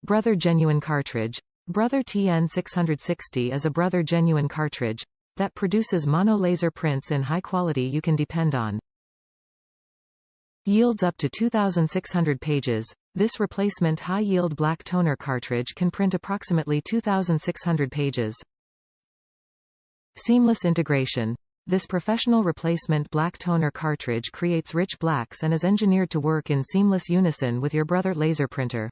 Brother Genuine Cartridge. Brother TN660 is a Brother Genuine cartridge that produces mono-laser prints in high quality you can depend on. Yields up to 2,600 pages. This replacement high-yield black toner cartridge can print approximately 2,600 pages. Seamless integration. This professional replacement black toner cartridge creates rich blacks and is engineered to work in seamless unison with your Brother laser printer.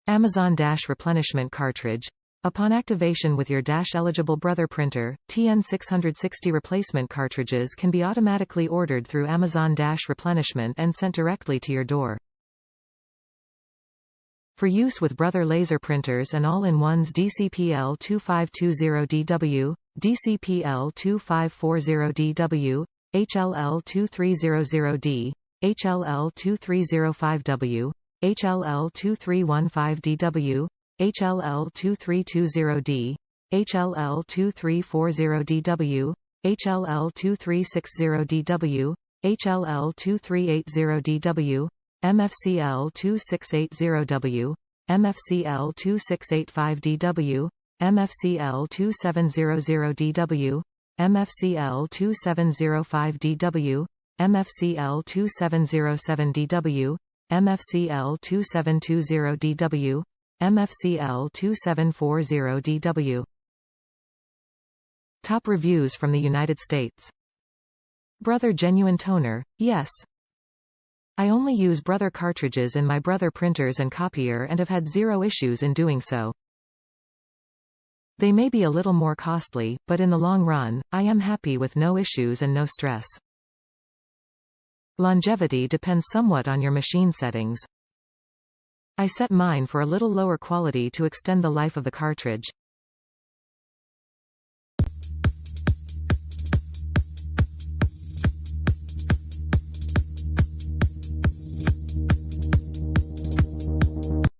Amazon replenishment cartridge. Upon activation with your eligible Brother printer, TN660 replacement cartridges can be automatically ordered through Amazon replenishment and sent directly to your door. For use with Brother laser printers and all-in-ones DCP L2520DW, DCP L2540DW, HLL2300D, HLL2305W, HLL2315DW, HLL2320D, HLL2340DW, HLL2360DW, HLL2380DW, MFC L2680W, MFC L2685DW, MFC L2700DW, MFC L2705DW, MFC L2707DW, MFC L2720DW, MFC L2740DW. Top reviews from the United States. Brother Genuine Toner, yes. I only use Brother cartridges in my Brother printers and copier and have had zero issues in doing so. They may be a little more costly, but in the long run, I am happy with no issues and no stress. Longevity depends somewhat on your machine settings. I set mine for a little lower quality to extend the life of the cartridge.